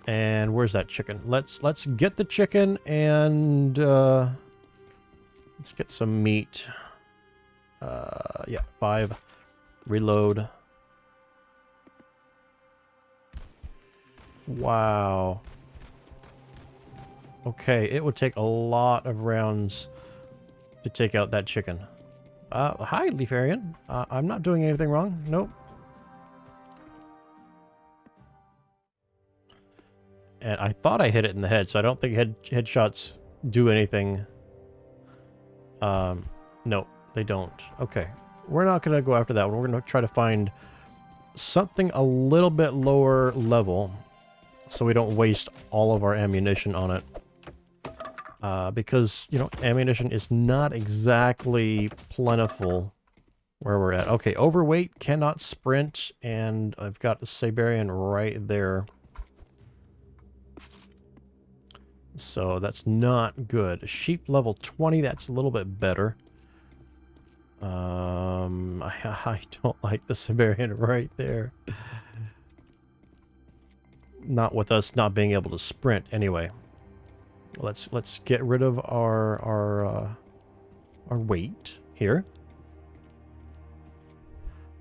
And where's that chicken? Let's get the chicken and let's get some meat. Yeah, 5. Reload. Wow. Okay, it would take a lot of rounds to take out that chicken. Hi, Lefarian. I'm not doing anything wrong. Nope. And I thought I hit it in the head, so I don't think headshots do anything. No, they don't. Okay. We're not going to go after that one. We're going to try to find something a little bit lower level so we don't waste all of our ammunition on it. Because, you know, ammunition is not exactly plentiful where we're at. Okay, overweight, cannot sprint, and I've got the Sabarian right there. So that's not good. Sheep level 20, that's a little bit better. I don't like the Sabarian right there. Not with us not being able to sprint anyway. Let's get rid of our weight here.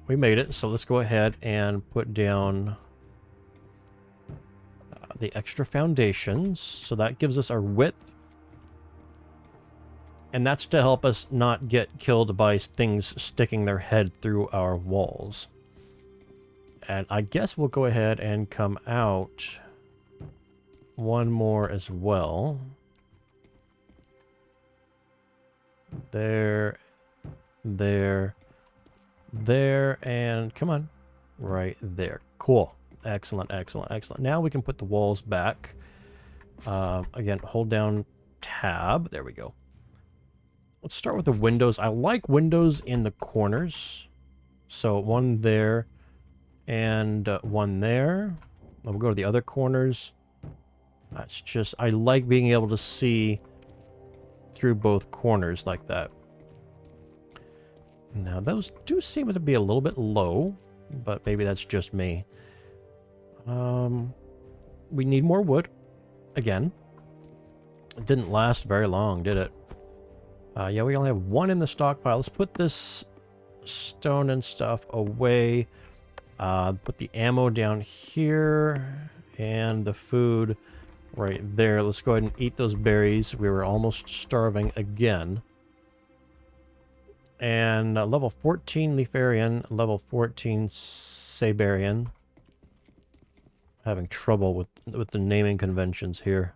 We made it, so let's go ahead and put down the extra foundations. So that gives us our width. And that's to help us not get killed by things sticking their head through our walls. And I guess we'll go ahead and come out one more as well. There, and come on. Right there. Cool. Excellent, excellent, excellent. Now we can put the walls back. Again, hold down tab. There we go. Let's start with the windows. I like windows in the corners. So one there and one there. We'll go to the other corners. That's just, I like being able to see through both corners like that. Now, those do seem to be a little bit low, but maybe that's just me. We need more wood. Again. It didn't last very long, did it? Yeah, we only have one in the stockpile. Let's put this stone and stuff away. Put the ammo down here. And the food right there. Let's go ahead and eat those berries. We were almost starving again. And level 14 Leafarian, level 14 Sabarian. Having trouble with the naming conventions here.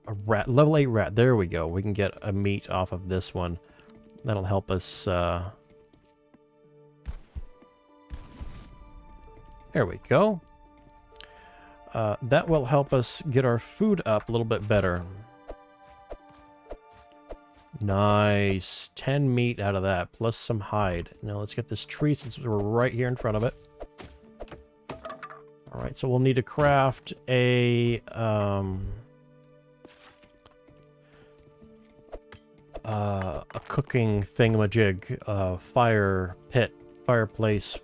A rat, level 8 rat. There we go. We can get a meat off of this one. That'll help us. There we go. That will help us get our food up a little bit better. Nice. 10 meat out of that, plus some hide. Now let's get this tree since we're right here in front of it. Alright, so we'll need to craft a cooking thingamajig, fire pit, fireplace,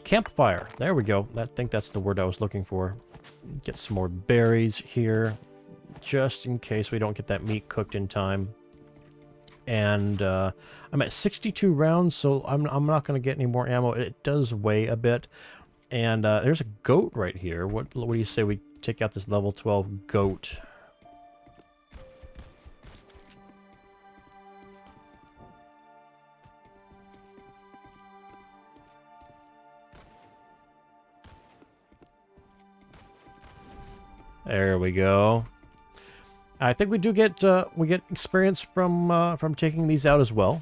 campfire. There we go. I think that's the word I was looking for. Get some more berries here, just in case we don't get that meat cooked in time. And I'm at 62 rounds, so I'm not going to get any more ammo. It does weigh a bit. And there's a goat right here. What do you say we take out this level 12 goat? There we go. I think we do get experience from taking these out as well.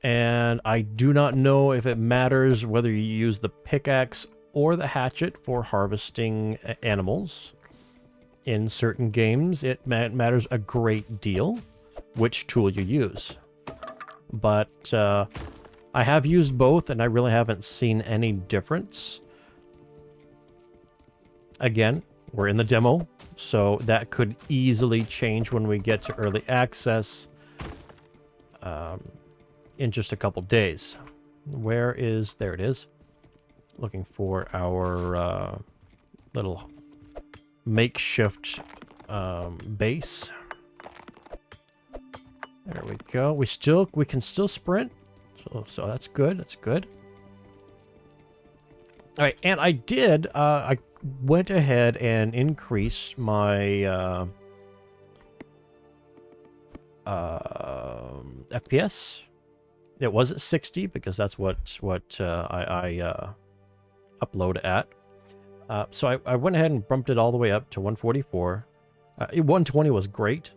And I do not know if it matters whether you use the pickaxe or the hatchet for harvesting animals. In certain games, it matters a great deal which tool you use. But I have used both, and I really haven't seen any difference. Again, we're in the demo, so that could easily change when we get to early access in just a couple days. There it is. Looking for our little makeshift base. There we go. We can still sprint, so that's good. That's good. All right, and I went ahead and increased my FPS. It was at 60 because that's what I upload at. So I went ahead and bumped it all the way up to 144. 120 was great,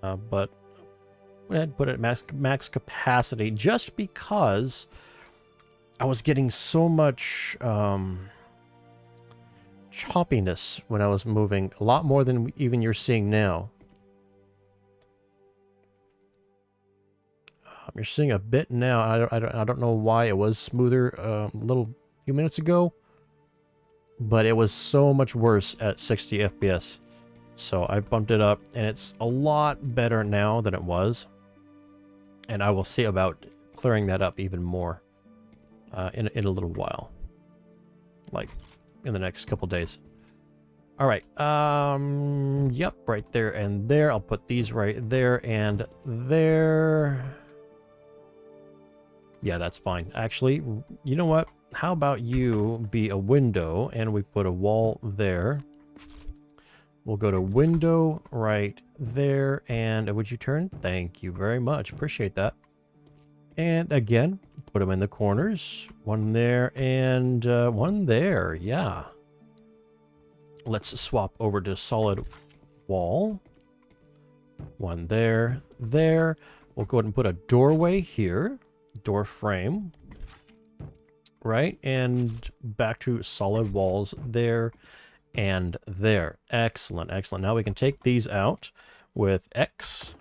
but went ahead and put it at max capacity just because I was getting so much choppiness when I was moving, a lot more than even you're seeing now. You're seeing a bit now. I don't know why it was smoother a few minutes ago, but it was so much worse at 60 FPS. So I bumped it up, and it's a lot better now than it was. And I will see about clearing that up even more in a little while, like in the next couple days. All right. Yep, right there and there. I'll put these right there and there. Yeah, that's fine. Actually, you know what? How about you be a window and we put a wall there. We'll go to window right there. And would you turn? Thank you very much. Appreciate that. And again, put them in the corners. One there and one there. Yeah. Let's swap over to solid wall. One there, there. We'll go ahead and put a doorway here. Door frame. Right? And back to solid walls there and there. Excellent, excellent. Now we can take these out. with X.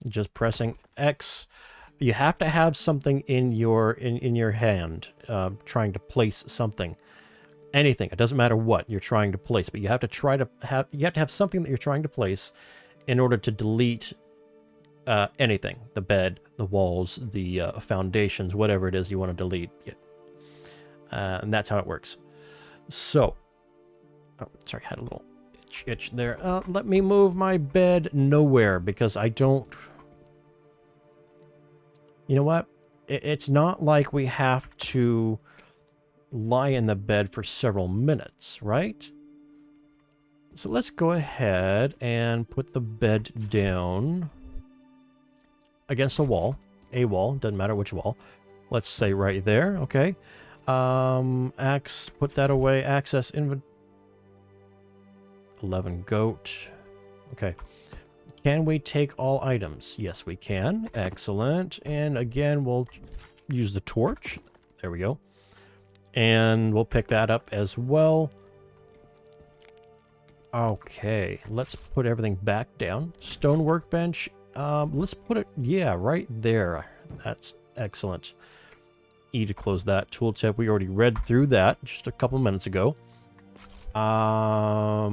Just pressing X. You have to have something in your hand, trying to place something. Anything. It doesn't matter what you're trying to place, but you have to have something that you're trying to place in order to delete anything. The bed, the walls, the foundations, whatever it is you want to delete. And that's how it works. So, oh, sorry, I had a little itch there. Let me move my bed nowhere because I don't... You know what? It's not like we have to lie in the bed for several minutes, right? So let's go ahead and put the bed down against a wall, doesn't matter which wall. Let's say right there, okay. Put that away, access inventory. 11 goat. Okay. Can we take all items? Yes, we can. Excellent. And again, we'll use the torch. There we go. And we'll pick that up as well. Okay, let's put everything back down. Stone workbench. Let's put it, yeah, right there. That's excellent. E to close that. Tooltip, we already read through that just a couple minutes ago. A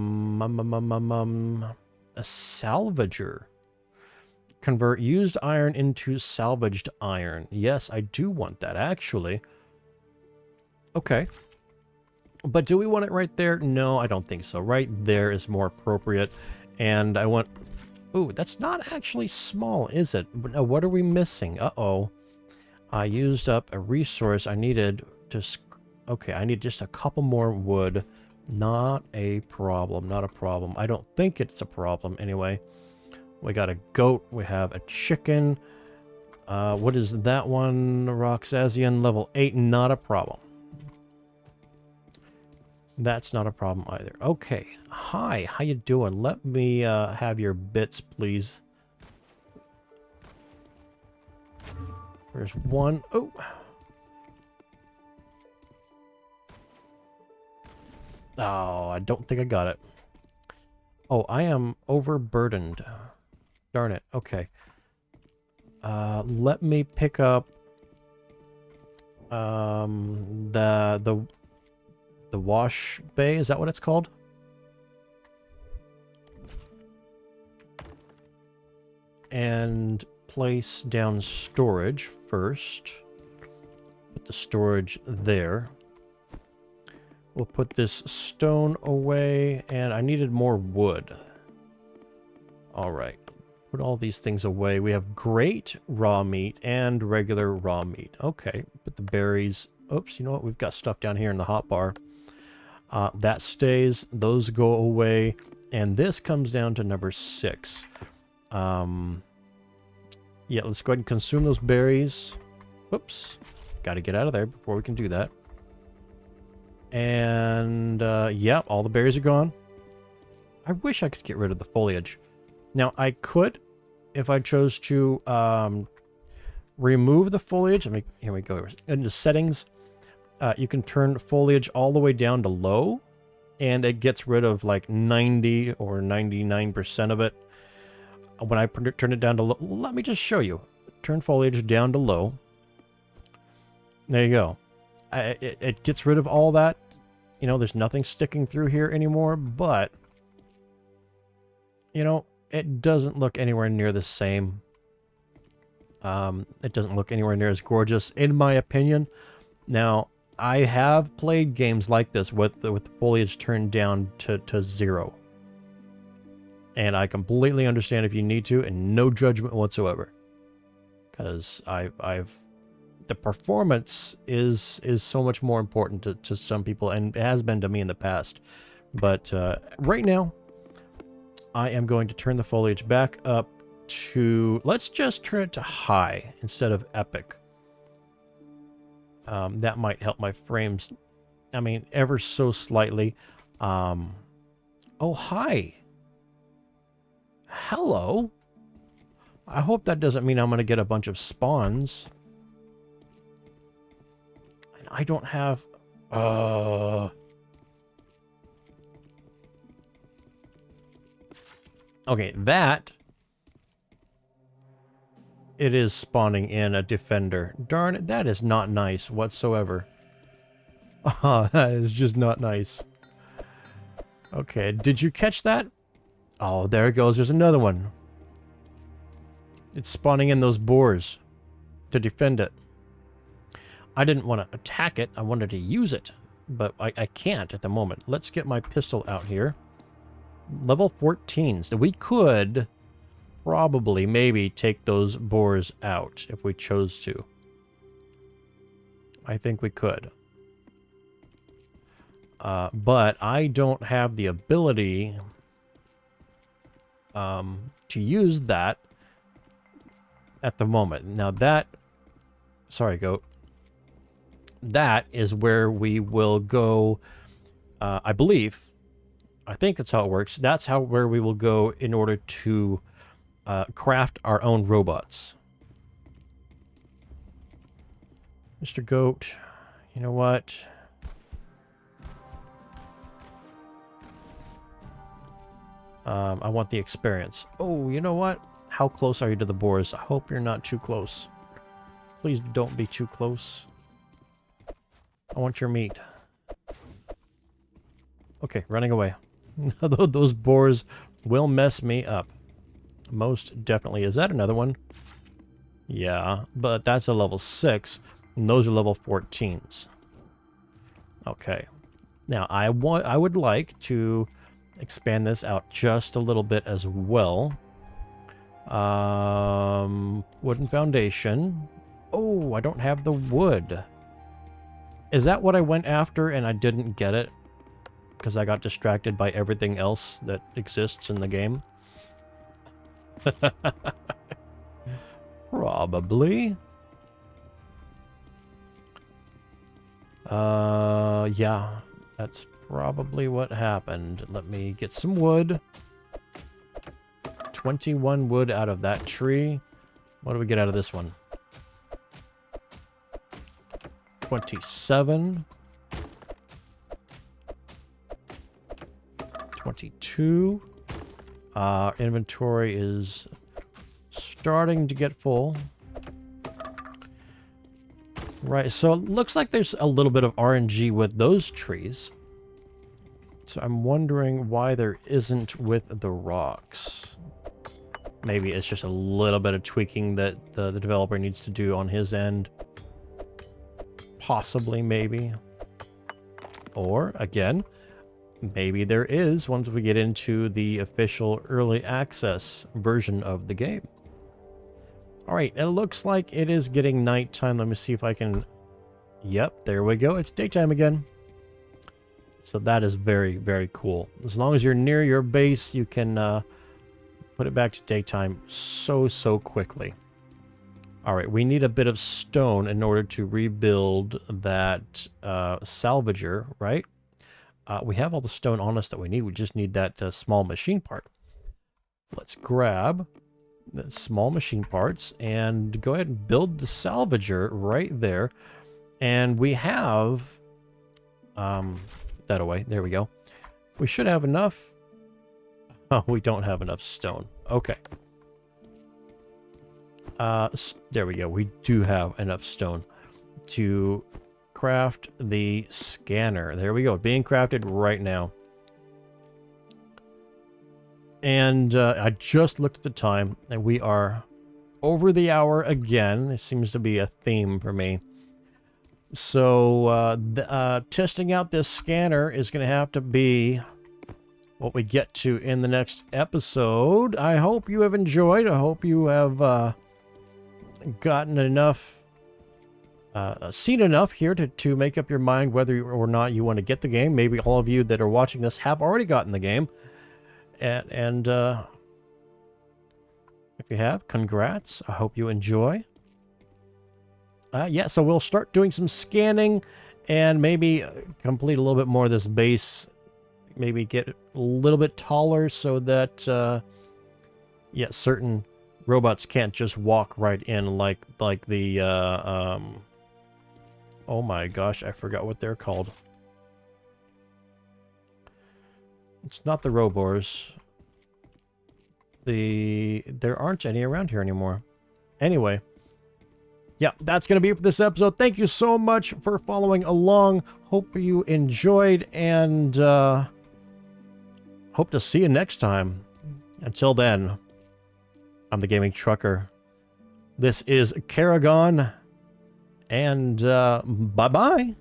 salvager. Convert used iron into salvaged iron. Yes, I do want that, actually. Okay. But do we want it right there? No, I don't think so. Right there is more appropriate. And I want... Ooh, that's not actually small, is it? Now, what are we missing? Uh-oh. I used up a resource I needed to... Okay, I need just a couple more wood. Not a problem. Not a problem. I don't think it's a problem anyway. We got a goat. We have a chicken. What is that one? Roxasian level 8. Not a problem. That's not a problem either. Okay. Hi. How you doing? Let me have your bits, please. There's one. Oh. Oh, I don't think I got it. Oh, I am overburdened. Darn it. Okay. Let me pick up the wash bay. Is that what it's called? And place down storage first. Put the storage there. We'll put this stone away, and I needed more wood. All right. Put all these things away. We have great raw meat and regular raw meat. Okay. Put the berries. Oops, you know what? We've got stuff down here in the hotbar. That stays. Those go away. And this comes down to number 6. Yeah, let's go ahead and consume those berries. Oops. Got to get out of there before we can do that. And, yeah, all the berries are gone. I wish I could get rid of the foliage. Now, I could, if I chose to, remove the foliage. Here we go. Into settings, you can turn foliage all the way down to low, and it gets rid of like 90 or 99% of it. When I turn it down to low, let me just show you. Turn foliage down to low. There you go. It gets rid of all that. You know, there's nothing sticking through here anymore, but, you know, it doesn't look anywhere near the same. It doesn't look anywhere near as gorgeous, in my opinion. Now, I have played games like this with the foliage turned down to 0. And I completely understand if you need to, and no judgment whatsoever. Because the performance is so much more important to some people, and it has been to me in the past. But right now, I am going to turn the foliage back up to... Let's just turn it to high instead of epic. That might help my frames, I mean, ever so slightly. Oh, hi. Hello. I hope that doesn't mean I'm going to get a bunch of spawns. And I don't have... Okay, that It is spawning in a defender. Darn it, that is not nice whatsoever. That is just not nice. Okay, did you catch that? Oh, there it goes. There's another one. It's spawning in those boars to defend it. I didn't want to attack it. I wanted to use it, but I can't at the moment. Let's get my pistol out here. Level 14. So we could probably maybe take those boars out if we chose to. I think we could. But I don't have the ability to use that at the moment. Now that... Sorry, goat. That is where we will go, I believe. I think that's how it works. That's where we will go in order to craft our own robots. Mr. Goat, you know what? I want the experience. Oh, you know what? How close are you to the boars? I hope you're not too close. Please don't be too close. I want your meat. Okay, running away. Those boars will mess me up. Most definitely. Is that another one? Yeah, but that's a level 6, and those are level 14s. Okay. Now, I would like to expand this out just a little bit as well. Wooden foundation. Oh, I don't have the wood. Is that what I went after and I didn't get it? Because I got distracted by everything else that exists in the game? Probably. Yeah. That's probably what happened. Let me get some wood. 21 wood out of that tree. What do we get out of this one? 27. 22. Inventory is starting to get full. Right, so it looks like there's a little bit of RNG with those trees. So I'm wondering why there isn't with the rocks. Maybe it's just a little bit of tweaking that the developer needs to do on his end. Possibly, maybe. Or, again, maybe there is once we get into the official early access version of the game. Alright, it looks like it is getting nighttime. Let me see if I can... Yep, there we go. It's daytime again. So that is very, very cool. As long as you're near your base, you can put it back to daytime so quickly. Alright, we need a bit of stone in order to rebuild that salvager, right? We have all the stone on us that we need. We just need that small machine part. Let's grab the small machine parts and go ahead and build the salvager right there. And we have... that away. There we go. We should have enough... Oh, we don't have enough stone. Okay. There we go. We do have enough stone to craft the scanner. There we go. Being crafted right now. And I just looked at the time, and we are over the hour again. It seems to be a theme for me. So testing out this scanner is going to have to be what we get to in the next episode. I hope you have enjoyed. I hope you have gotten enough, seen enough here to make up your mind whether or not you want to get the game. Maybe all of you that are watching this have already gotten the game. And if you have, congrats. I hope you enjoy. Yeah, so we'll start doing some scanning and maybe complete a little bit more of this base. Maybe get a little bit taller so that, yeah, certain robots can't just walk right in like the, oh my gosh, I forgot what they're called. It's not the Robors. There aren't any around here anymore. Anyway, yeah, that's going to be it for this episode. Thank you so much for following along. Hope you enjoyed, and hope to see you next time. Until then, I'm the Gaming Trucker. This is Kerragon, and bye-bye.